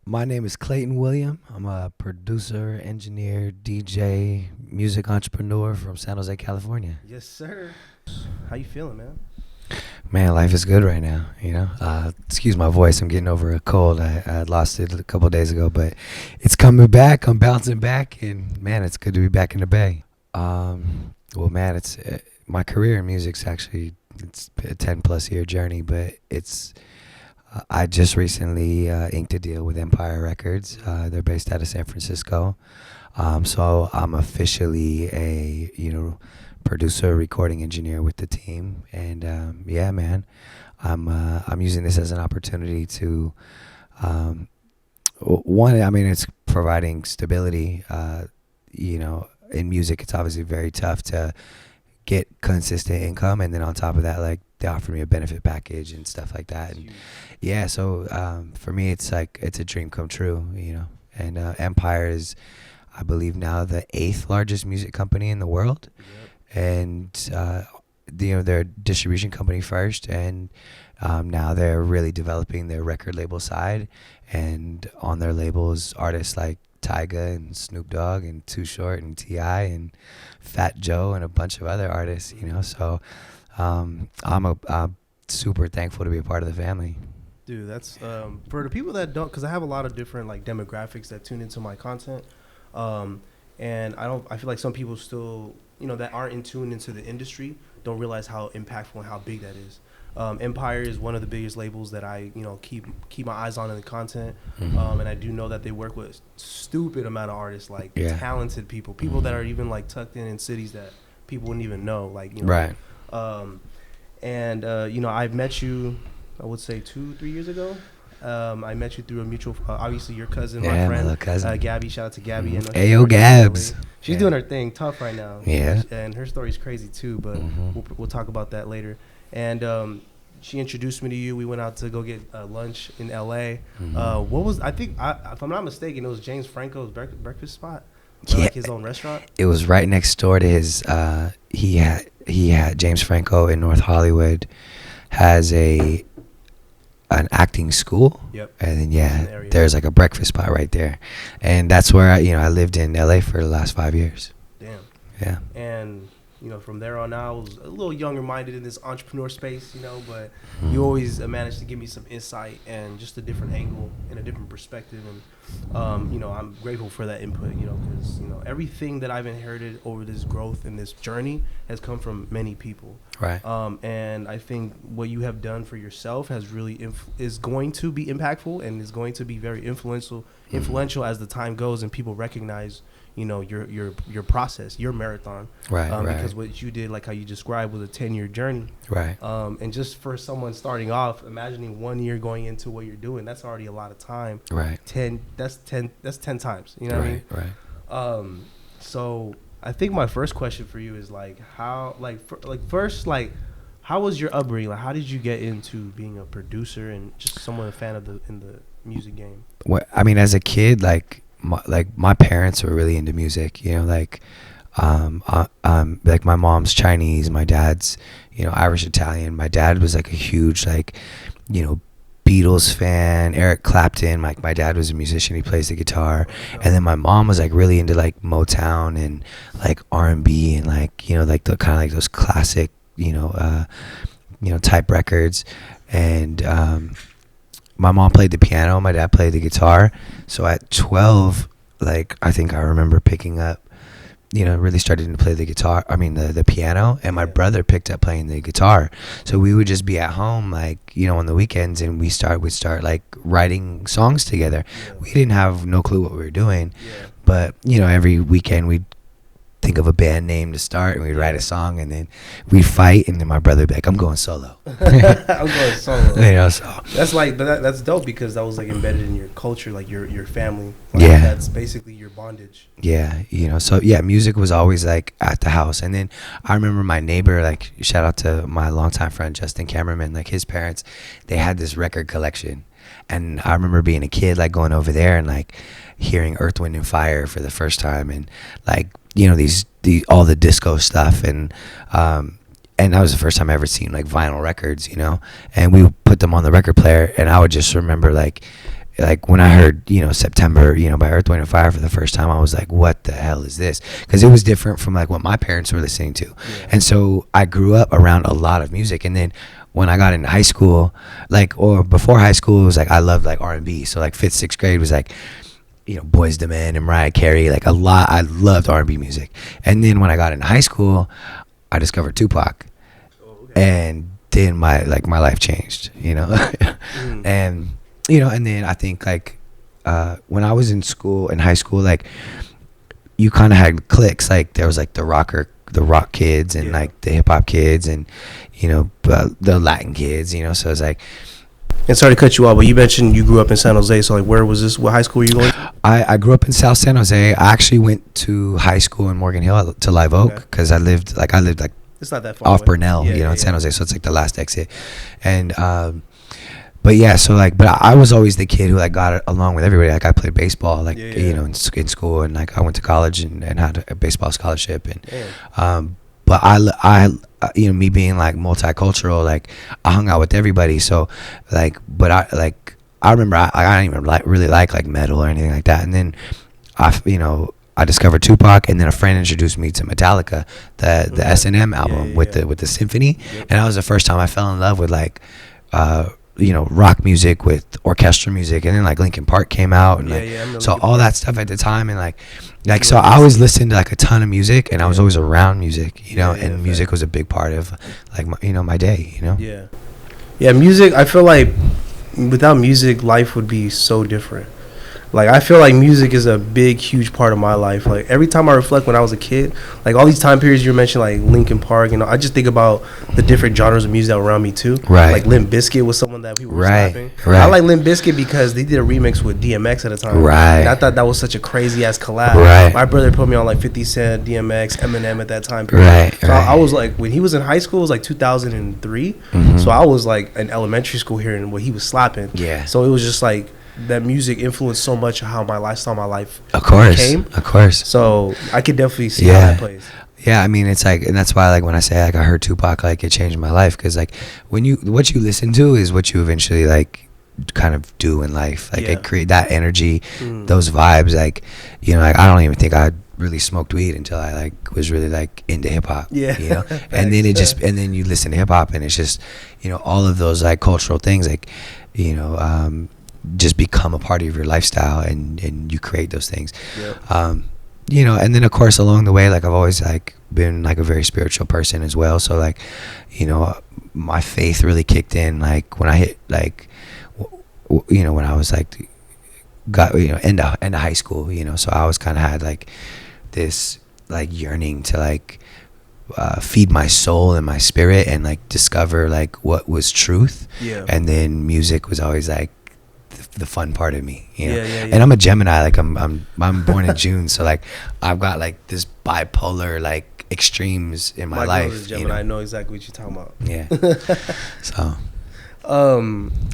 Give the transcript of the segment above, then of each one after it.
My name is Clayton William. I'm a producer, engineer, DJ, music entrepreneur from San Jose, California. Yes, sir. How you feeling, man? Man, life is good right now. Excuse my voice. I'm getting over a cold. I lost it a couple of days ago, but it's coming back. I'm bouncing back, and man, it's good to be back in the Bay. Well, man, it's my career in music's actually it's a 10+ year journey, but it's I just recently inked a deal with Empire Records. They're based out of San Francisco. So I'm officially a producer, recording engineer with the team, and yeah, man, I'm using this as an opportunity to one. I mean, it's providing stability. In music, it's obviously very tough to get consistent income, and then on top of that, like they offer me a benefit package and stuff like that, and yeah. So for me, it's like it's a dream come true, And Empire is, I believe, now the 8th largest music company in the world, and they're a distribution company first, and now they're really developing their record label side, and on their labels, artists like Tyga and Snoop Dogg and Too Short and T.I. and Fat Joe and a bunch of other artists, So I'm super thankful to be a part of the family. Dude, that's for the people that don't, because I have a lot of different like demographics that tune into my content, and I feel like some people still, that aren't in tune into the industry don't realize how impactful and how big that is. Empire is one of the biggest labels that I, keep my eyes on in the content, and I do know that they work with stupid amount of artists, like talented people that are even like tucked in cities that people wouldn't even know, Right. I've met you, I would say 2-3 years ago. I met you through a mutual, obviously your cousin, my friend, little cousin. Gabby. Shout out to Gabby. Ayo, Gabs. She's doing her thing tough right now. Yeah. And her story's crazy too, but we'll talk about that later. And she introduced me to you. We went out to go get lunch in L.A. What was, if I'm not mistaken, it was James Franco's breakfast spot? Like his own restaurant? It was right next door to his, he had James Franco in North Hollywood has an acting school. Yep. And then there's like a breakfast spot right there, and that's where I lived in LA for the last 5 years. Damn. Yeah. And from there on out, I was a little younger minded in this entrepreneur space, but you always managed to give me some insight and just a different angle and a different perspective, and I'm grateful for that input, because everything that I've inherited over this growth and this journey has come from many people. Right. And I think what you have done for yourself has really is going to be impactful and is going to be very influential as the time goes and people recognize your process, your marathon. Right. Because what you did, like how you described, was a 10-year journey. Right. And just for someone starting off, imagining 1 year going into what you're doing, that's already a lot of time. Right. 10 times. You know what I mean? Right. So I think my first question for you is like how, how was your upbringing? Like, how did you get into being a producer and just someone a fan of in the music game? Well, I mean, as a kid, like my parents were really into music. Like my mom's Chinese, my dad's Irish Italian. My dad was like a huge Beatles fan, Eric Clapton. My dad was a musician. He plays the guitar. And then my mom was like really into like Motown and like R&B and like the kind of like those classic type records. And my mom played the piano, my dad played the guitar. So at 12, like I think I remember picking up, really starting to play the guitar. I mean the piano, and my brother picked up playing the guitar. So we would just be at home, like on the weekends, and we'd start like writing songs together. We didn't have no clue what we were doing, but every weekend we'd think of a band name to start, and we'd write a song, and then we'd fight, and then my brother would be like, "I'm going solo." I'm going solo. So that's like, but that's dope because that was like embedded in your culture, like your family. That's basically your bondage. Yeah, so music was always like at the house. And then I remember my neighbor, like shout out to my longtime friend Justin Cameraman, like his parents, they had this record collection, and I remember being a kid, like going over there and like hearing Earth, Wind and Fire for the first time, and like these all the disco stuff, and that was the first time I ever seen like vinyl records, and we would put them on the record player, and I would just remember like like when I heard, September, by Earth, Wind and Fire for the first time, I was like, what the hell is this? Because it was different from like what my parents were listening to. Yeah. And so I grew up around a lot of music. And then when I got into high school, like, or before high school, it was like I loved like R&B. So like 5th, 6th grade was like, Boyz II Men and Mariah Carey, like a lot. I loved R&B music. And then when I got into high school, I discovered Tupac. And then my life changed, and and then I think like when I was in high school, like you kind of had cliques. Like there was like the rock kids and like the hip hop kids and the Latin kids, so it's like. And sorry to cut you off, but you mentioned you grew up in San Jose. So like, where was this? What high school were you going to? I grew up in South San Jose. I actually went to high school in Morgan Hill to Live Oak because I lived like it's not that far off away. Burnell, in San Jose. So it's like the last exit. And, but yeah, so like, but I was always the kid who like got along with everybody. Like I played baseball, like, in school, and like I went to college and had a baseball scholarship. And, but I, me being like multicultural, like I hung out with everybody. So like, but I remember I didn't even really like metal or anything like that. And then I discovered Tupac, and then a friend introduced me to Metallica, the S&M album with the symphony, and that was the first time I fell in love with like rock music with orchestral music. And then like Linkin Park came out, and so all that stuff at the time, and like so I always listened to like a ton of music, and I was always around music, and music was a big part of like my day. Music. I feel like without music, life would be so different. Like, I feel like music is a big, huge part of my life. Like, every time I reflect when I was a kid, like, all these time periods you mentioned, like, Linkin Park, I just think about the different genres of music that were around me, too. Right. Like, Limp Bizkit was someone that people were slapping. Right. I like Limp Bizkit because they did a remix with DMX at the time. Right. And I thought that was such a crazy-ass collab. Right. My brother put me on, like, 50 Cent, DMX, Eminem at that time period. Right. So I was, like, when he was in high school, it was, like, 2003. Mm-hmm. So I was, like, in elementary school hearing what he was slapping. Yeah. So it was just, like, that music influenced so much of how my lifestyle, my life became. Of course. So I could definitely see how that plays. Yeah, I mean, it's like, and that's why, like, when I say, like, I heard Tupac, like, it changed my life, because, like, what you listen to is what you eventually, like, kind of do in life. Like, it create that energy, those vibes, like, like, I don't even think I really smoked weed until I, like, was really, like, into hip-hop. Yeah. And then and then you listen to hip-hop, and it's just, all of those, like, cultural things, like, just become a part of your lifestyle, and you create those things. And then of course along the way, like, I've always like been like a very spiritual person as well, so like my faith really kicked in like when I hit like when I was like got into high school, so I was kind of had like this like yearning to like feed my soul and my spirit and like discover like what was truth. And then music was always like the fun part of me, And I'm a Gemini, like I'm born in June, so like I've got like this bipolar like extremes in my life. Is Gemini, I know exactly what you're talking about. Yeah. So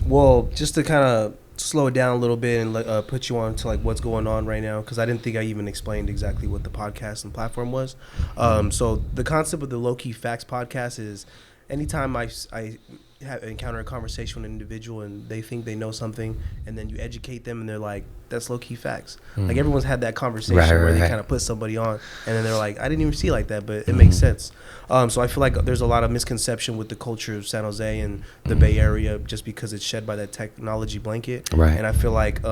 well, just to kind of slow it down a little bit and put you on to like what's going on right now, because I didn't think I even explained exactly what the podcast and platform was. So the concept of the Low Key Facts podcast is anytime I encounter a conversation with an individual and they think they know something, and then you educate them and they're like, that's low key facts. Like everyone's had that conversation where they kind of put somebody on and then they're like, I didn't even see it like that, but it makes sense. So I feel like there's a lot of misconception with the culture of San Jose and the Bay Area just because it's shed by that technology blanket. Right. And I feel like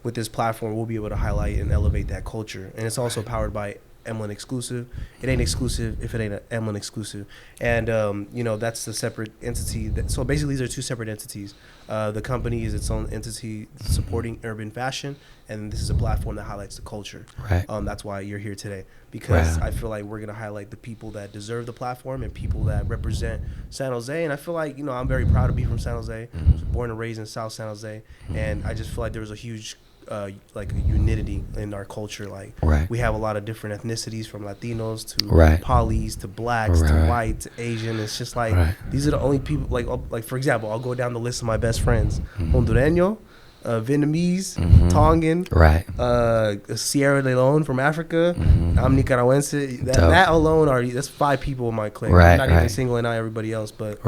with this platform, we'll be able to highlight and elevate that culture. And it's also powered by Emlyn exclusive. It ain't exclusive if it ain't an Emlyn exclusive. And that's the separate entity. So basically these are two separate entities. The company is its own entity supporting urban fashion, and this is a platform that highlights the culture. Right. That's why you're here today, because I feel like we're gonna highlight the people that deserve the platform and people that represent San Jose. And I feel like I'm very proud to be from San Jose. I was born and raised in South San Jose, and I just feel like there was a huge like a unity in our culture. Like we have a lot of different ethnicities, from Latinos to polys to blacks to white to Asian. It's just like these are the only people. Like for example, I'll go down the list of my best friends: Hondureño, Vietnamese, Tongan, Sierra Leone from Africa. I'm Nicaragüense. That alone that's 5 people in my clique. I'm not even singling out everybody else, but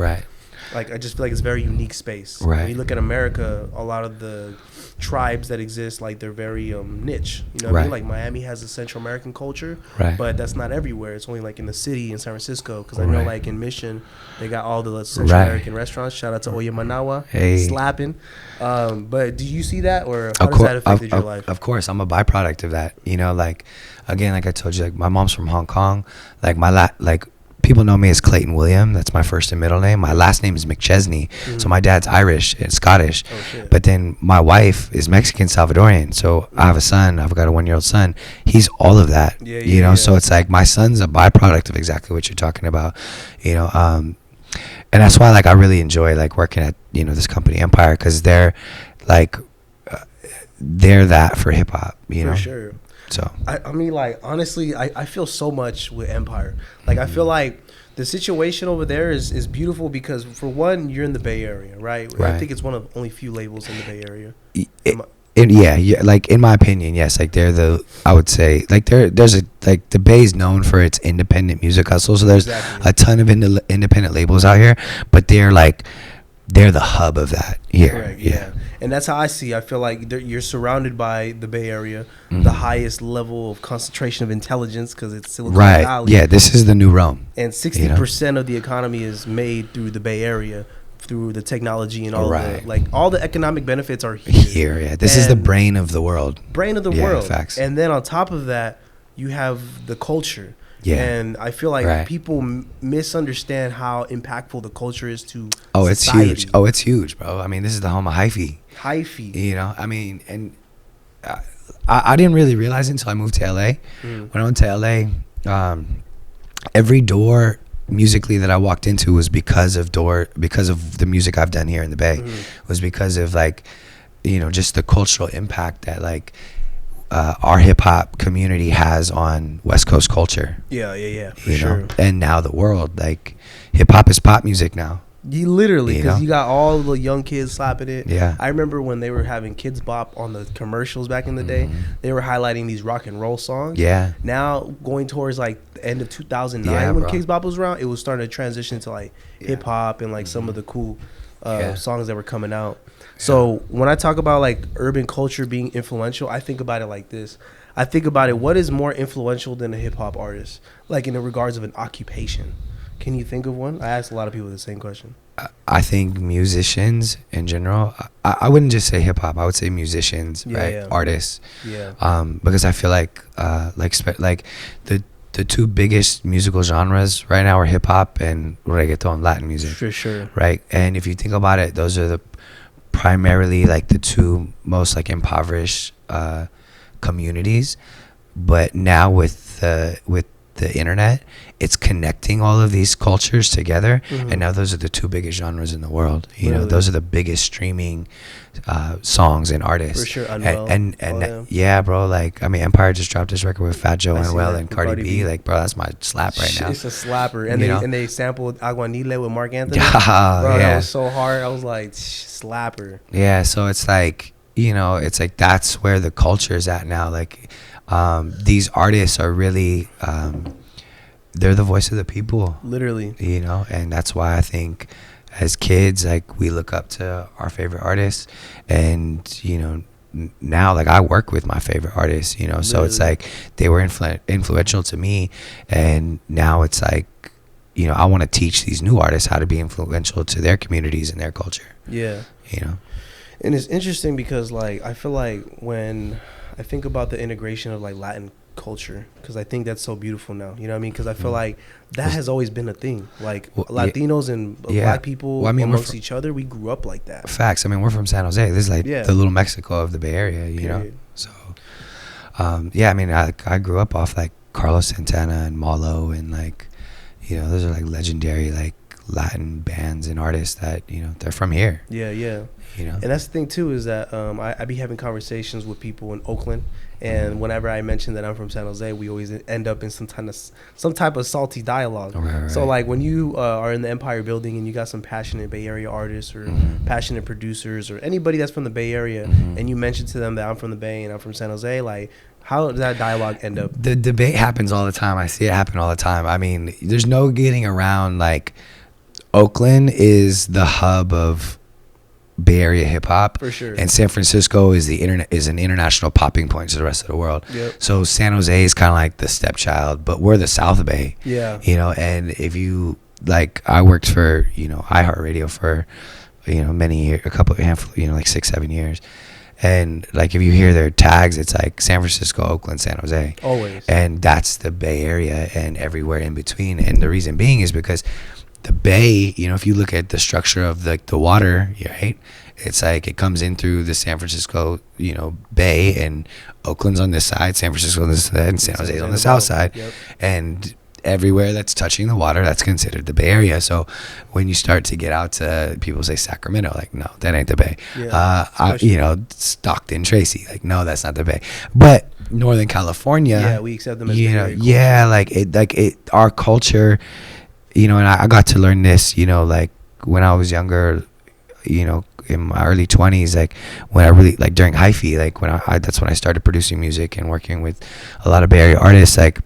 like I just feel like it's a very unique space. When you look at America, a lot of the tribes that exist, like they're very niche. You know what I mean? Right. Like Miami has a Central American culture, Right. but that's not everywhere. It's only like in the city in San Francisco. Because I know Right. like in Mission, they got all the Central Right. American restaurants. Shout out to Oye Manawa, Hey. slapping. But do you see that, or how Of does course, that affected your life? of course, I'm a byproduct of that. You know, like, again, like I told you, like my mom's from Hong Kong. Like like people know me as Clayton William. That's my first and middle name. My last name is McChesney. So my dad's Irish and Scottish. Oh, shit. But then my wife is Mexican Salvadorian. So I have a son. I've got a 1-year-old son. He's all of that. Yeah, you yeah, know, yeah. so it's like my son's a byproduct of exactly what you're talking about. You know, and that's why like I really enjoy like working at, you know, this company Empire, because they're like they're that for hip hop, you know. For sure. So I mean, like, honestly, I feel so much with Empire. Like, I feel like the situation over there is beautiful because, for one, you're in the Bay Area, right? I Right. think it's one of only few labels in the Bay Area. yeah, like in my opinion, yes, like they're I would say like there's like the Bay's known for its independent music hustle, so there's Exactly. a ton of independent labels out here, but they're the hub of that here. Correct, yeah. And that's how I see. I feel like you're surrounded by the Bay Area, Mm-hmm. the highest level of concentration of intelligence because it's Silicon Right. Valley. Yeah, this is the new Rome. And 60% of the economy is made through the Bay Area, through the technology and all Right. all the economic benefits are here. Yeah. This is the And brain of the world. brain of the Yeah, world. facts. And then on top of that, you have the culture. Yeah. And I feel like Right. people misunderstand how impactful the culture is to Oh, it's society. huge. Oh, it's huge, bro. I mean, this is the home of hyphy. Hyphy. You know, I mean, and I didn't really realize it until I moved to LA. Mm. When I went to LA, every door musically that I walked into was because of the music I've done here in the Bay. Was because of like, you know, just the cultural impact that like our hip hop community has on West Coast culture. Yeah, for You sure. know, and now the world, like hip hop is pop music now. You literally, You because know? you got all the young kids slapping it. Yeah. I remember when they were having Kids Bop on the commercials back in the day, they were highlighting these rock and roll songs. Yeah. Now, going towards like the end of 2009 Yeah, when bro. Kids Bop was around, it was starting to transition to like Yeah. hip hop and like some of the cool Yeah. songs that were coming out. So when I talk about like urban culture being influential, I think about it like this. I think about it, what is more influential than a hip hop artist? Like in the regards of an occupation. Can you think of one? I asked a lot of people the same question. I think musicians in general, I wouldn't just say hip hop, I would say musicians, Yeah, right? yeah. Artists. Yeah. Because I feel like the two biggest musical genres right now are hip hop and reggaeton, Latin music, For sure. right? And if you think about it, those are primarily like the two most like impoverished communities. But now with the internet, it's connecting all of these cultures together, and now those are the two biggest genres in the world. You know, Really? those are the biggest streaming songs and artists. For sure, Unwell. And All them. yeah, bro. Like, I mean, Empire just dropped this record with Fat Joe I see Unwell that, and with Cardi Cardi B. B. Like, bro, that's my slap right now. It's a slapper. And You know? they sampled Aguanile with Mark Anthony. Yeah, Bro, that yeah. was so hard. I was like, slapper. Yeah, so it's like, you know, it's like that's where the culture is at now. Like, these artists are really, they're the voice of the people, Literally. you know, and that's why I think as kids, like, we look up to our favorite artists, and, you know, now, like, I work with my favorite artists, you know, so it's Literally. like they were influential to me, and now it's like, you know, I want to teach these new artists how to be influential to their communities and their culture, Yeah. you know. And it's interesting because, like, I feel like when I think about the integration of, like, Latin culture, because I think that's so beautiful now, you know what I mean? Because I feel like that has always been a thing. Like, Well, Latinos and yeah. Black people Well, I mean, we're amongst each other, we grew up like that. Facts. I mean, we're from San Jose. This is like Yeah. the little Mexico of the Bay Area, you know. Period. So, yeah. I mean, I grew up off like Carlos Santana and Malo, and like, you know, those are like legendary like Latin bands and artists that, you know, they're from here. Yeah, yeah. You know. And that's the thing too, is that I be having conversations with people in Oakland, and whenever I mention that I'm from San Jose, we always end up in some type of salty dialogue. Right. So like when you are in the Empire Building and you got some passionate Bay Area artists or passionate producers or anybody that's from the Bay Area, and you mention to them that I'm from the Bay and I'm from San Jose, like, how does that dialogue end up? The debate happens all the time. I see it happen all the time. I mean, there's no getting around, like, Oakland is the hub of Bay Area hip hop, For sure. and San Francisco is an international popping point to the rest of the world. Yep. So San Jose is kind of like the stepchild, but we're the South Bay. Yeah. You know, and if you like, I worked for iHeartRadio for many years, handful, like 6-7 years, and like if you hear their tags, it's like San Francisco, Oakland, San Jose, Always. and that's the Bay Area and everywhere in between. And the reason being is because the Bay, if you look at the structure of the water, right, it's like it comes in through the San Francisco, Bay, and Oakland's on this side, San Francisco on this side, and San Jose's on the south side. Yep. And everywhere that's touching the water, that's considered the Bay Area. So when you start to get out to, people say Sacramento, like, no, that ain't the Bay. Yeah. Stockton, Tracy, like, no, that's not the Bay. But Northern California, Yeah, we accept them as Bay Area culture. yeah, our culture, and I got to learn this, like when I was younger, in my early 20s, like when I really, like during hyphy, like when that's when I started producing music and working with a lot of Bay Area artists. Like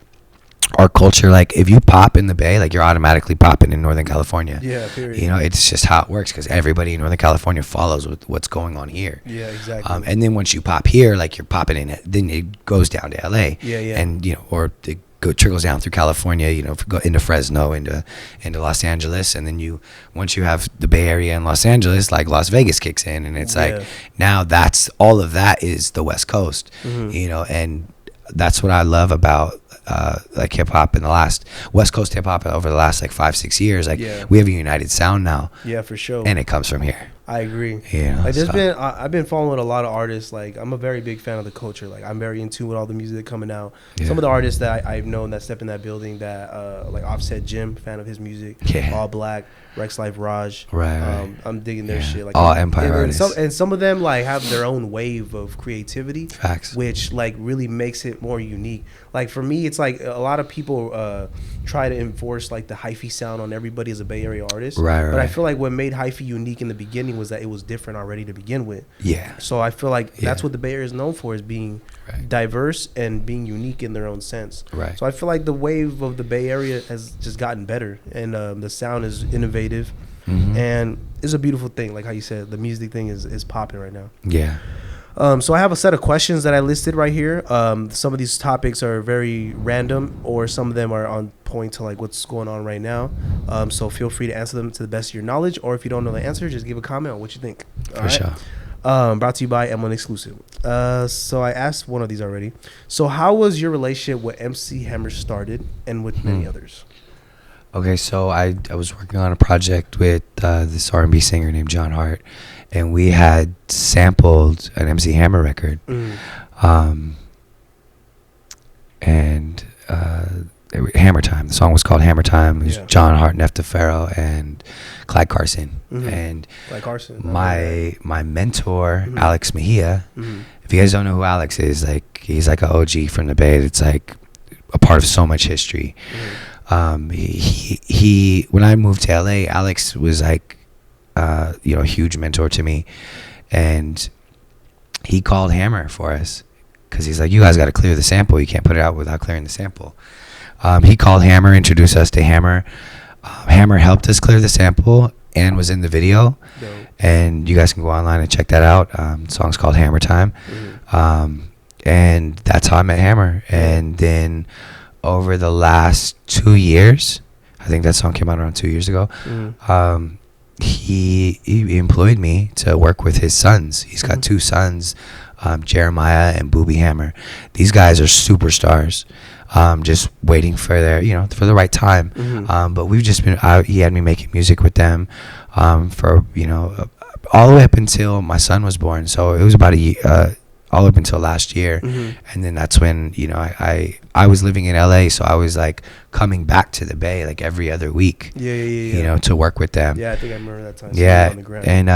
our culture, like if you pop in the Bay, like you're automatically popping in Northern California. Yeah, period. It's just how it works, because everybody in Northern California follows with what's going on here. Yeah, exactly. And then once you pop here, like you're popping in it, then it goes down to LA. Yeah. And or it trickles down through California, go into Fresno, into Los Angeles, and then once you have the Bay Area and Los Angeles, like Las Vegas kicks in, and it's like now that's all of that is the West Coast. Mm-hmm. And that's what I love about like hip hop in the last West Coast hip hop over the last like 5-6 years. Like we have a united sound now. Yeah, for sure. And it comes from here. I agree. Like I've been following a lot of artists. Like I'm a very big fan of the culture. Like I'm very in tune with all the music coming out. Yeah. Some of the artists that I've known that step in that building, that like Offset Jim, fan of his music. Yeah. All Black, Rex Life Raj. Right. I'm digging their shit. Like all Empire artists. And some of them like have their own wave of creativity. Facts. Which like really makes it more unique. Like for me, it's like a lot of people try to enforce like the hyphy sound on everybody as a Bay Area artist. Right. But I feel like what made hyphy unique in the beginning was that it was different already to begin with. Yeah. So I feel like that's what the Bay Area is known for, is being diverse and being unique in their own sense. Right. So I feel like the wave of the Bay Area has just gotten better, and the sound is innovative, and it's a beautiful thing. Like how you said, the music thing is popping right now. Yeah. So I have a set of questions that I listed right here. Some of these topics are very random, or some of them are on point to like what's going on right now. So feel free to answer them to the best of your knowledge, or if you don't know the answer, just give a comment on what you think. For sure. Brought to you by M1 Exclusive. So I asked one of these already. So how was your relationship with MC Hammer started, and with many others? Okay, so I was working on a project with this R&B singer named John Hart, and we had sampled an MC Hammer record. Hammer Time. The song was called Hammer Time. It was John Hart, Nefta Farrow, and Clyde Carson. And Clyde Carson. My mentor, Alex Mejia. If you guys don't know who Alex is, like he's like an OG from the Bay. It's like a part of so much history. He when I moved to LA, Alex was like a huge mentor to me, and he called Hammer for us, because he's like, you guys got to clear the sample. You can't put it out without clearing the sample. He called Hammer, introduced us to Hammer. Hammer helped us clear the sample and was in the video. Dope. And you guys can go online and check that out. The song's called Hammer Time. And that's how I met Hammer. And then over the last 2 years, I think that song came out around 2 years ago, he employed me to work with his sons. He's got two sons, Jeremiah and Booby Hammer. These guys are superstars, just waiting for their, for the right time. But we've just been, he had me making music with them for, all the way up until my son was born. So it was about a year, all up until last year. And then that's when, I was living in LA, so I was like coming back to the Bay like every other week, to work with them. Yeah, I think I remember that time. Yeah. On the ground. And,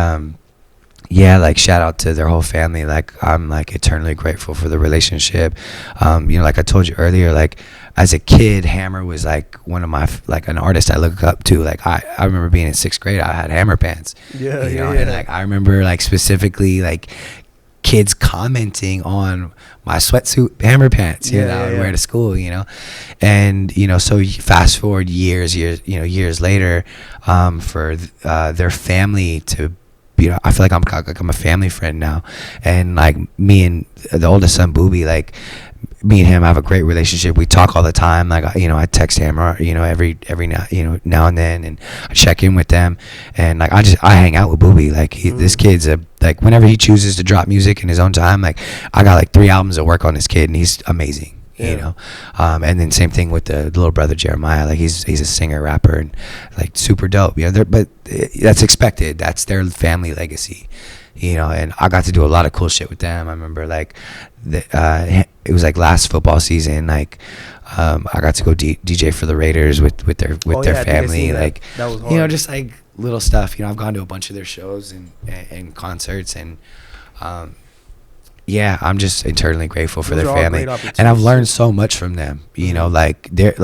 like shout out to their whole family. Like I'm like eternally grateful for the relationship. Like I told you earlier, like as a kid, Hammer was like one of my, like an artist I look up to. Like I remember being in 6th grade, I had Hammer pants. And like I remember like specifically like kids commenting on my sweatsuit Hammer pants, I would wear to school, and so fast forward years later, for their family to I feel like I'm a family friend now, and like me and the oldest son Booby, like me and him have a great relationship. We talk all the time. Like I text him, or every now and then, and I check in with them, and like I hang out with Booby. Like this kid's like whenever he chooses to drop music in his own time, like I got like 3 albums of work on this kid, and he's amazing. Yeah. And then same thing with the little brother Jeremiah. Like he's a singer, rapper, and like super dope. But that's expected. That's their family legacy. And I got to do a lot of cool shit with them. I remember like it was like last football season. Like I got to go DJ for the Raiders with their family. Like that was hard. Just like little stuff. I've gone to a bunch of their shows and concerts, and yeah, I'm just eternally grateful for their family, and I've learned so much from them. Like they're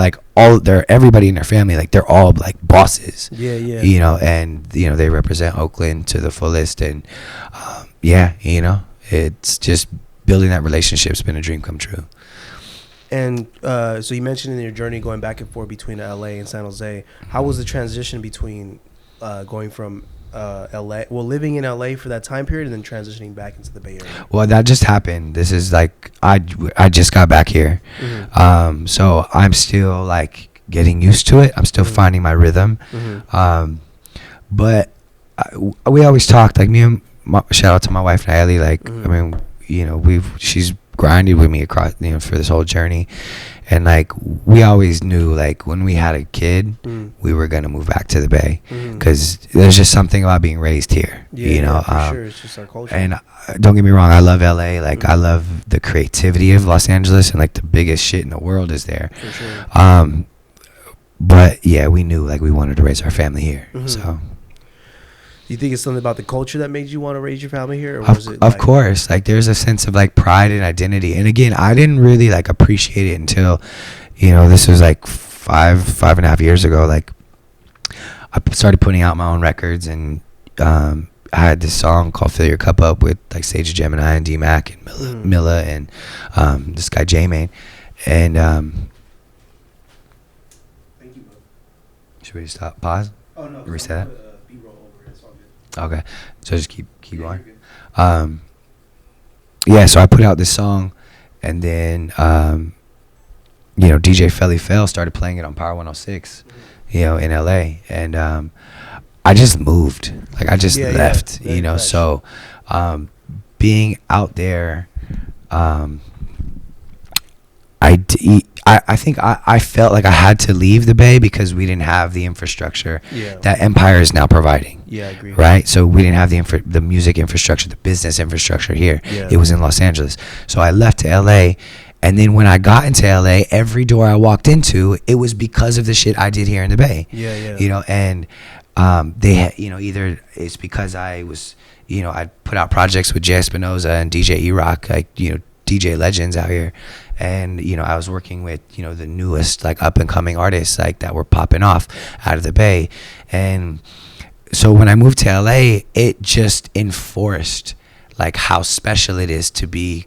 everybody in their family, like they're all like bosses. Yeah. And they represent Oakland to the fullest, and it's just building that relationship's been a dream come true. And so you mentioned in your journey going back and forth between LA and San Jose, how was the transition between going from LA, living in LA for that time period, and then transitioning back into the Bay Area? Well, that just happened. This is like I just got back here. So I'm still like getting used to it. I'm still finding my rhythm. But we always talked, like me and shout out to my wife Nayeli, like I mean, she's grinded with me across for this whole journey, and like we always knew, like when we had a kid, we were gonna move back to the Bay, because there's just something about being raised here. For sure. It's just our culture. And don't get me wrong, I love LA. Like I love the creativity of Los Angeles, and like the biggest shit in the world is there. For sure. But yeah, we knew like we wanted to raise our family here. So do you think it's something about the culture that made you want to raise your family here, or was it of course, like there's a sense of like pride and identity. And again, I didn't really like appreciate it until this was like 5.5 years ago. Like I started putting out my own records, and I had this song called Fill Your Cup Up with like Sage of Gemini and D-Mac and Milla and this guy J-Main. And Thank you, bro. should we stop, pause? Oh no, reset that? B-roll over. It's all good. Okay, so just keep going. So I put out this song, and then DJ Felly Fell started playing it on Power 106, in LA, and I just moved, like I just left, so being out there, I think I felt like I had to leave the Bay because we didn't have the infrastructure that Empire is now providing. Yeah, I agree. Right? So we didn't have the music infrastructure, the business infrastructure here. Yeah. It was in Los Angeles. So I left to LA, and then when I got into LA, every door I walked into, it was because of the shit I did here in the Bay. Yeah. And they had, either it's because I was, I put out projects with Jay Espinoza and DJ E-Rock, like, DJ legends out here. And I was working with the newest like up and coming artists like that were popping off out of the Bay. And so when I moved to LA, it just enforced like how special it is to be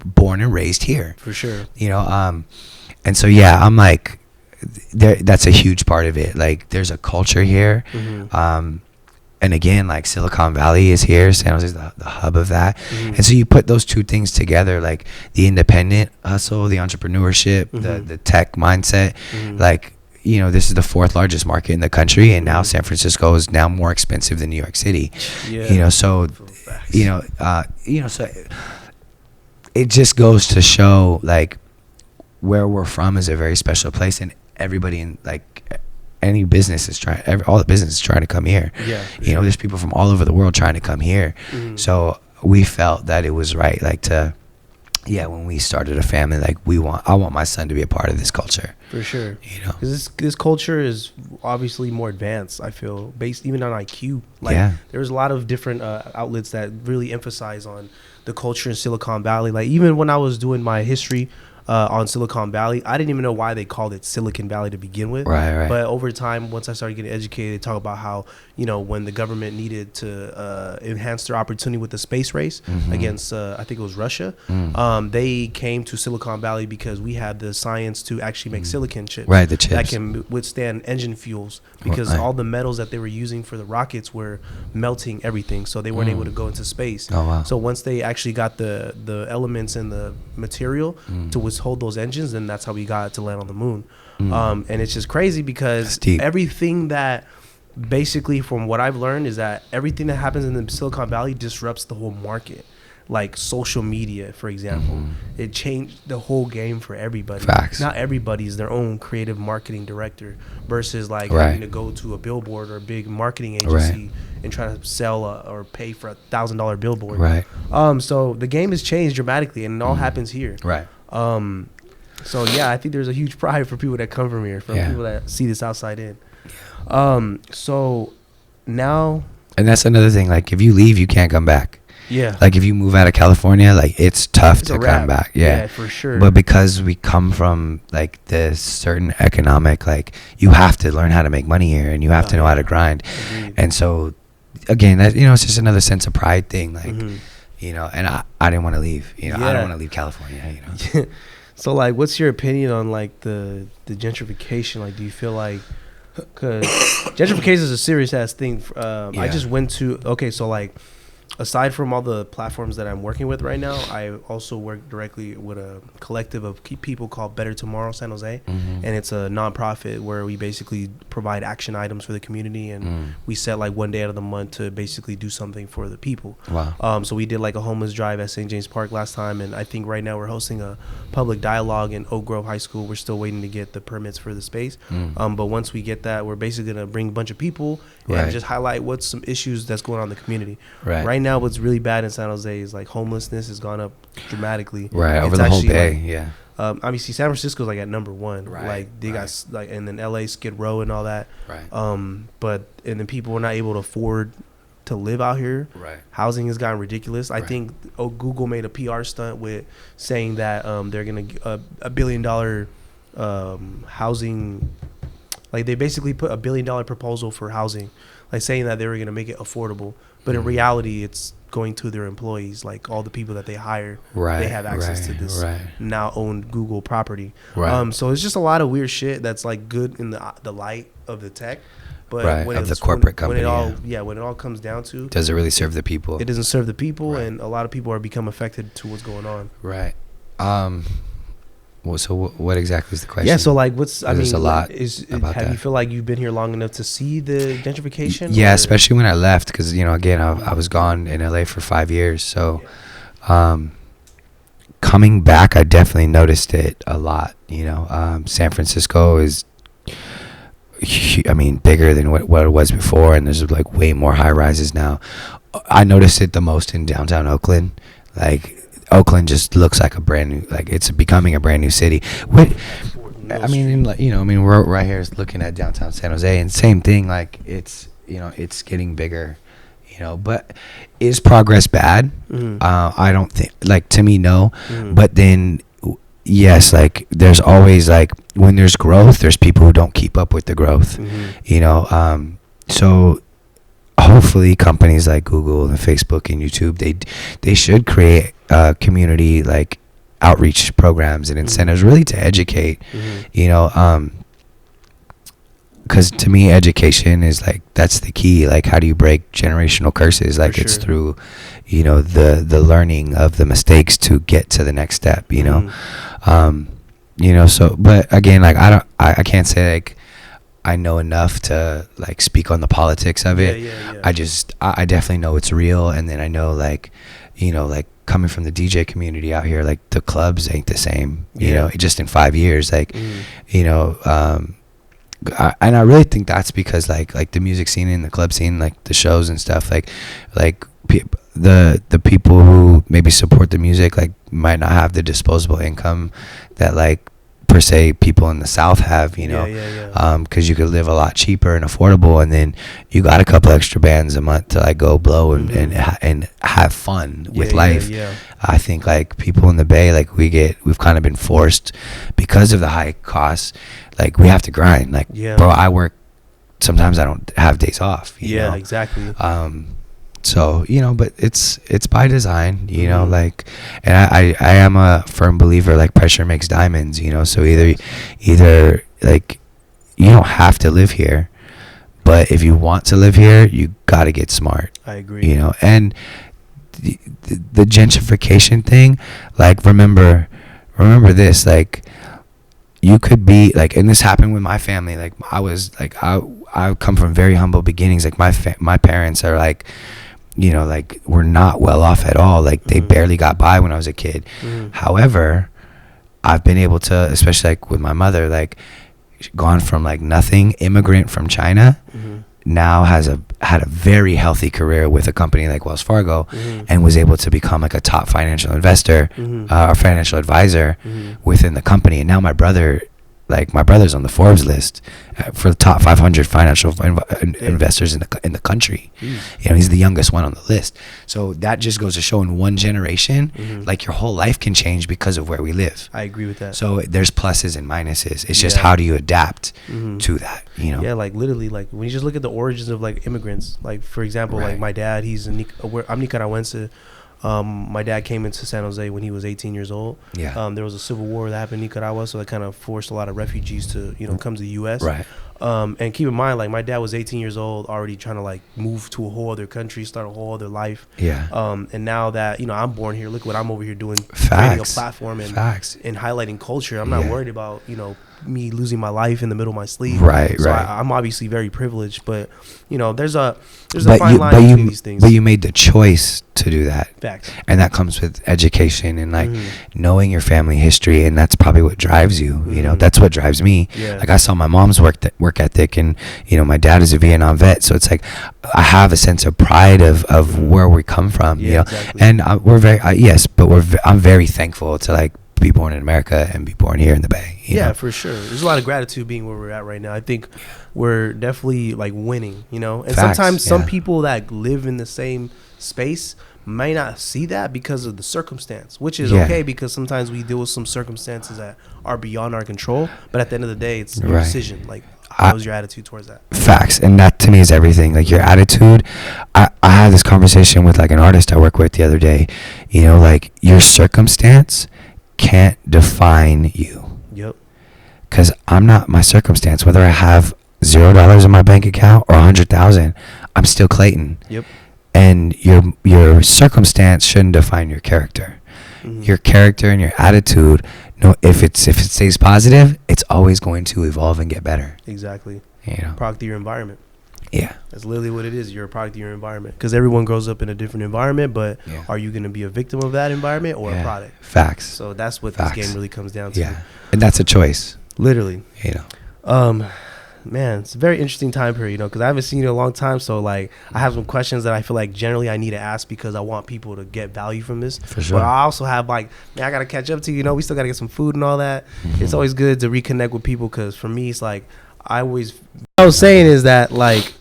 born and raised here. For sure. And so I'm like, that's a huge part of it. Like there's a culture here. And again, like Silicon Valley is here. San Jose is the hub of that. And so you put those two things together, like the independent hustle, the entrepreneurship, the tech mindset. Like, this is the 4th largest market in the country. And now San Francisco is now more expensive than New York City. So it just goes to show like where we're from is a very special place. And everybody in like any business is all the business is trying to come here. There's people from all over the world trying to come here. So we felt that it was right, like when we started a family, like I want my son to be a part of this culture. For sure. Because this culture is obviously more advanced, I feel, based even on IQ. Like there's a lot of different outlets that really emphasize on the culture in Silicon Valley. Like even when I was doing my history on Silicon Valley. I didn't even know why they called it Silicon Valley to begin with. Right. But over time, once I started getting educated, they talk about how, when the government needed to enhance their opportunity with the space race against, I think it was Russia, they came to Silicon Valley because we had the science to actually make silicon chips. Right, the chips. That can withstand engine fuels, because all the metals that they were using for the rockets were melting everything. So they weren't able to go into space. Oh, wow. So once they actually got the elements and the material to withhold those engines, then that's how we got to land on the moon. And it's just crazy because everything that basically, from what I've learned, is that everything that happens in the Silicon Valley disrupts the whole market. Like social media, for example, it changed the whole game for everybody. Facts. Not everybody is their own creative marketing director versus like having to go to a billboard or a big marketing agency and try to sell or pay for $1,000 billboard. Right. So the game has changed dramatically, and it all happens here. Right. So yeah, I think there's a huge pride for people that come from here, for people that see this outside in. So now, and that's another thing. Like, if you leave, you can't come back. Yeah. Like, if you move out of California, like, it's tough to come back. Yeah, for sure. But because we come from like this certain economic, like, you have to learn how to make money here, and you have to know how to grind. Agreed. And so, again, that, it's just another sense of pride thing. Like, and I didn't want to leave. I don't want to leave California. So, like, what's your opinion on like the gentrification? Like, do you feel like, because gentrification is a serious ass thing. I just went to so like, aside from all the platforms that I'm working with right now, I also work directly with a collective of people called Better Tomorrow San Jose. And it's a nonprofit where we basically provide action items for the community, and we set like one day out of the month to basically do something for the people. Wow. So we did like a homeless drive at St. James Park last time, and I think right now we're hosting a public dialogue in Oak Grove High School. We're still waiting to get the permits for the space. But once we get that, we're basically going to bring a bunch of people and just highlight what's some issues that's going on in the community. Right now, what's really bad in San Jose is like homelessness has gone up dramatically. Over the whole Bay. Obviously, San Francisco's like at number one. Like they got like, and then LA, Skid Row, and all that. But and then people are not able to afford to live out here. Housing has gotten ridiculous. I think Google made a PR stunt with saying that they're gonna $1 billion housing. Like, they basically put $1 billion proposal for housing, like saying that they were gonna make it affordable. But in reality, it's going to their employees, like all the people that they hire. They have access to this now owned Google property. So it's just a lot of weird shit that's like good in the light of the tech, but when of the corporate company. When it all comes down to, does it really serve the people? It doesn't serve the people, and a lot of people are become affected to what's going on. Well, so what exactly is the question? Yeah, so like, there's a lot about that. You feel like you've been here long enough to see the gentrification? Yeah, especially when I left, because again, I was gone in LA for 5 years. So, coming back, I definitely noticed it a lot. San Francisco is, bigger than what it was before, and there's like way more high rises now. I noticed it the most in downtown Oakland, like. Oakland just looks like a brand new, like it's becoming a brand new city. We're right here looking at downtown San Jose, and same thing, like it's getting bigger, but is progress bad? I don't think, like, to me, no. But then, yes, like there's always, like, when there's growth, there's people who don't keep up with the growth, so hopefully companies like Google and Facebook and YouTube, they should create community like outreach programs and incentives really to educate, because to me education is like, that's the key. Like, how do you break generational curses? Like, it's through the learning of the mistakes to get to the next step, so, but again, like I can't say like I know enough to like speak on the politics of it. I definitely know it's real, and then I know like coming from the DJ community out here, like the clubs ain't the same, just in 5 years, like and I really think that's because like the music scene and the club scene, like the shows and stuff, like the people who maybe support the music like might not have the disposable income that like per se people in the South have, you know, because you could live a lot cheaper and affordable, and then you got a couple extra bands a month to like go blow and have fun with life. I think like people in the Bay, like we've kind of been forced because of the high costs. Like we have to grind. Like, bro, I work. Sometimes I don't have days off. You know? Exactly. So, you know, but it's by design, you know, like, and I am a firm believer, like pressure makes diamonds, you know, so either like you don't have to live here, but if you want to live here, you got to get smart. I agree. You know, and the gentrification thing, like, remember this, like, you could be like, and this happened with my family. Like I come from very humble beginnings. Like my parents are like, you know, like we're not well off at all. Like they barely got by when I was a kid. However, I've been able to, especially like with my mother, like gone from like nothing, immigrant from China, now had a very healthy career with a company like Wells Fargo, and was able to become like a top financial investor or financial advisor within the company. And now my brother's on the Forbes list for the top 500 financial investors in the country. You know, he's the youngest one on the list. So that just goes to show in one generation, like your whole life can change because of where we live. I agree with that. So there's pluses and minuses. It's just how do you adapt to that, you know? Yeah, like literally, like when you just look at the origins of like immigrants, like for example, like my dad, I'm Nicaraguense. My dad came into San Jose when he was 18 years old. There was a civil war that happened in Nicaragua, so that kind of forced a lot of refugees to, you know, come to the U.S. Right. And keep in mind, like my dad was 18 years old, already trying to like move to a whole other country, start a whole other life. And now that, you know, I'm born here, look what I'm over here doing, creating a platform and highlighting culture. I'm not worried about, you know, me losing my life in the middle of my sleep. I'm obviously very privileged, but you know, there's a fine line between these things. But you made the choice to do that. Facts. And that comes with education and like knowing your family history, and that's probably what drives you. You know, that's what drives me. Like I saw my mom's work ethic, and you know, my dad is a Vietnam vet, so it's like I have a sense of pride of where we come from. You know, and we're very I'm very thankful to like be born in America and be born here in the Bay. You know? For sure. There's a lot of gratitude being where we're at right now. I think we're definitely like winning, you know, and sometimes some people that live in the same space may not see that because of the circumstance, which is okay, because sometimes we deal with some circumstances that are beyond our control, but at the end of the day, it's your decision. Like, how was your attitude towards that? Facts. And that to me is everything. Like your attitude. I had this conversation with like an artist I work with the other day, you know, like your circumstance can't define you. Because I'm not my circumstance. Whether I have $0 in my bank account or 100,000, I'm still Clayton. And your circumstance shouldn't define your character. Your character and your attitude, if it stays positive, it's always going to evolve and get better. Exactly. You know, product of your environment. That's literally what it is. You're a product of your environment, because everyone grows up in a different environment, but are you going to be a victim of that environment or a product? Facts. So that's what this game really comes down to. And that's a choice. Literally. You know. Man, it's a very interesting time period, you know, because I haven't seen you in a long time. So, like, I have some questions that I feel like generally I need to ask because I want people to get value from this. For sure. But I also have, like, man, I got to catch up to you. You know, we still got to get some food and all that. It's always good to reconnect with people because for me, it's like I was saying is that, like,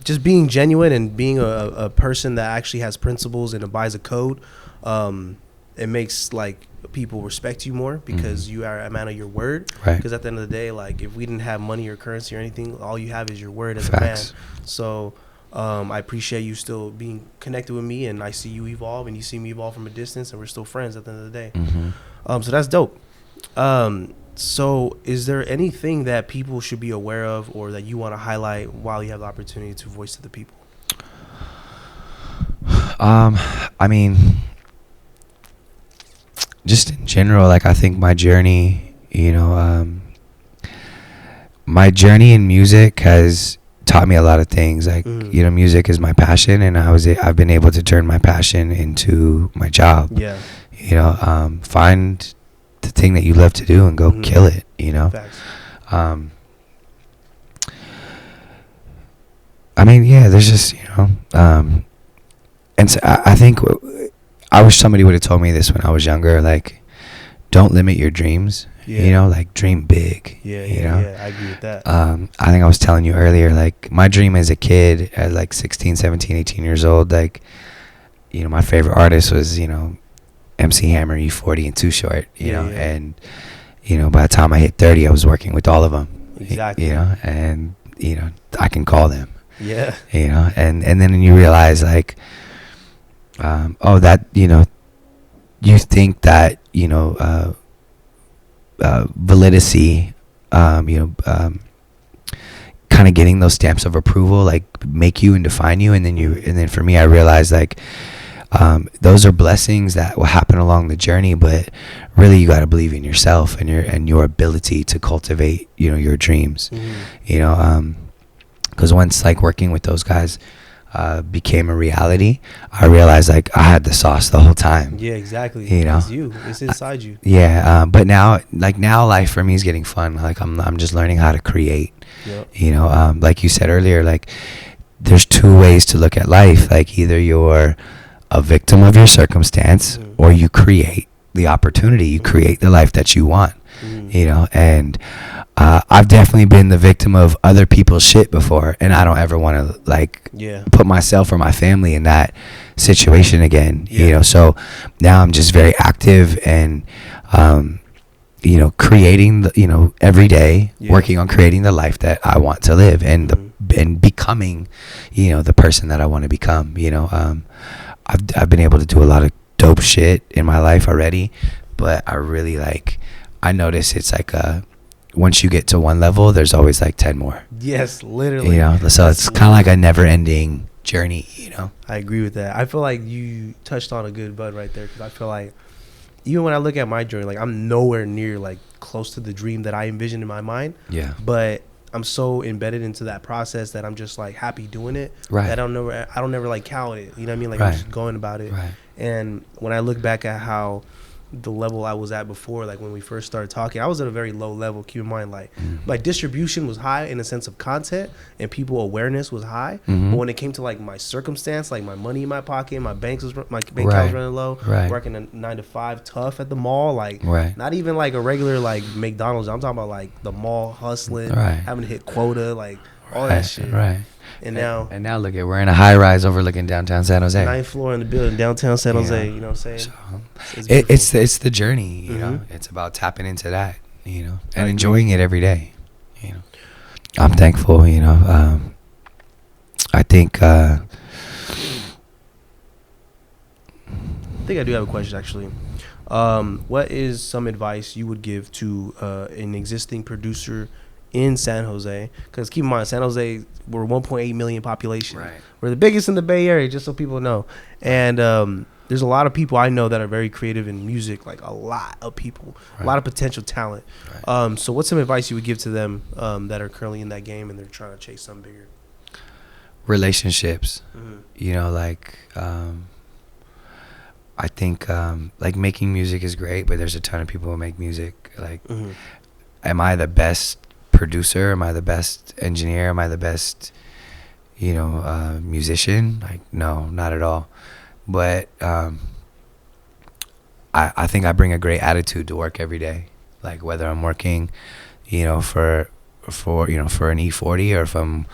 just being genuine and being a person that actually has principles and abides a code, it makes, like, people respect you more because you are a man of your word. Because at the end of the day, like, if we didn't have money or currency or anything, all you have is your word as a man. So I appreciate you still being connected with me, and I see you evolve and you see me evolve from a distance, and we're still friends at the end of the day. So that's dope. So is there anything that people should be aware of or that you want to highlight while you have the opportunity to voice to the people? I mean, just in general, like I think my journey, you know, my journey in music has taught me a lot of things. Like, you know, music is my passion, and I've been able to turn my passion into my job. You know, find the thing that you love to do and go kill it, you know. I mean, there's just, you know, and so I think I wish somebody would have told me this when I was younger, like, don't limit your dreams, you know, like dream big. Yeah, you know? yeah, I agree with that. I think I was telling you earlier, like my dream as a kid at like 16, 17, 18 years old, like, you know, my favorite artist was, you know, MC Hammer, E40, and Too Short, you know, and, you know, by the time I hit 30, I was working with all of them. Exactly. You know, and, you know, I can call them. Yeah. You know, and then you realize, like, oh, that, you know, you think that, you know, validity, you know, kind of getting those stamps of approval, like, make you and define you. And then for me, I realized, like, those are blessings that will happen along the journey, but really you got to believe in yourself and your ability to cultivate, you know, your dreams. You know, because once, like, working with those guys became a reality, I realized, like, I had the sauce the whole time. Yeah, exactly. You know, it's inside you. Yeah, but now life for me is getting fun. Like, I'm just learning how to create. Yep. You know, like you said earlier, like, there's two ways to look at life. Like, either you're a victim of your circumstance, or you create the opportunity, you create the life that you want. You know, and I've definitely been the victim of other people's shit before, and I don't ever want to, like, put myself or my family in that situation again. You know, so now I'm just very active and you know, creating the, you know, every day, working on creating the life that I want to live, and and becoming, you know, the person that I want to become. You know, I've been able to do a lot of dope shit in my life already, but I really, like, I notice it's like once you get to one level, there's always like 10 more. Yes, literally. You know, so it's kind of like a never-ending journey. You know, I agree with that. I feel like you touched on a good bud right there, because I feel like even when I look at my journey, like, I'm nowhere near, like, close to the dream that I envisioned in my mind. Yeah. But I'm so embedded into that process that I'm just, like, happy doing it. Right. That I don't never like count it. You know what I mean? Like, I'm just going about it. Right. And when I look back at how the level I was at before, like, when we first started talking, I was at a very low level. Keep in mind, like, my distribution was high in the sense of content, and people awareness was high. But when it came to, like, my circumstance, like, my money in my pocket, my bank account was running low, working a 9 to 5 tough at the mall, like, not even like a regular, like, McDonald's. I'm talking about, like, the mall hustling, having to hit quota, like, all that shit. And now look at, we're in a high rise overlooking downtown San Jose. 9th floor in the building, downtown San Jose. You know what I'm saying? So, it's the journey. You know, it's about tapping into that. You know, and enjoying it every day. You know, I'm thankful. You know, I think I do have a question, actually. What is some advice you would give to an existing producer in San Jose? Because keep in mind, San Jose, we're 1.8 million population. We're the biggest in the Bay Area, just so people know. And there's a lot of people I know that are very creative in music, like a lot of people, a lot of potential talent. So what's some advice you would give to them that are currently in that game and they're trying to chase something bigger? Relationships. You know, like, I think like, making music is great, but there's a ton of people who make music. Like, am I the best producer? Am I the best engineer? Am I the best, you know, musician? Like, no, not at all. But I think I bring a great attitude to work every day. Like, whether I'm working, you know, for you know, for an E40, or if I'm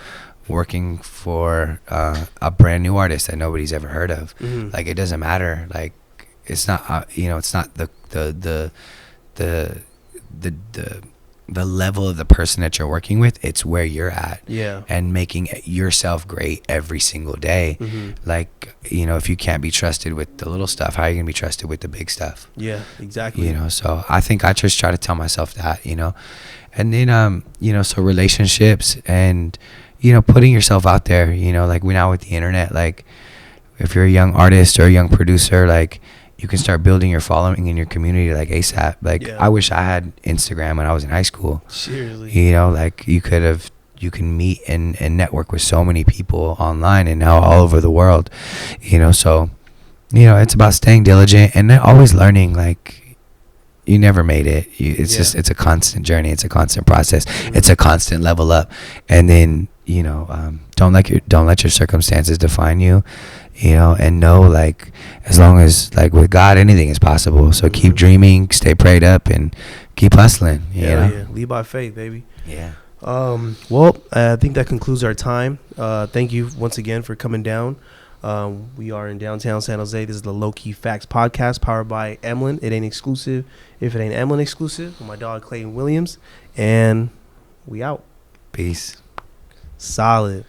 working for a brand new artist that nobody's ever heard of. Like, it doesn't matter. Like, it's not you know, it's not the level of the person that you're working with. It's where you're at. And making yourself great every single day. Like, you know, if you can't be trusted with the little stuff, how are you gonna be trusted with the big stuff? Exactly. You know, so I think I just try to tell myself that, you know. And then you know, so relationships, and, you know, putting yourself out there. You know, like, now with the internet, like, if you're a young artist or a young producer, like, you can start building your following in your community, like, ASAP. Like, I wish I had Instagram when I was in high school. Seriously. You know, like, you can meet and network with so many people online, and now all over the world. You know, so, you know, it's about staying diligent and always learning. Like, you never made it. It's just, it's a constant journey. It's a constant process. It's a constant level up. And then, you know, don't let your circumstances define you. You know, and know, like, as long as, like, with God, anything is possible. So keep dreaming, stay prayed up, and keep hustling. You Hell know. yeah. Lead by faith, baby. Yeah. Well, I think that concludes our time. Thank you once again for coming down. We are in downtown San Jose. This is the Low Key Facts podcast powered by Emlyn. It ain't exclusive if it ain't Emlyn exclusive. With my dog Clayton Williams, and we out. Peace. Solid.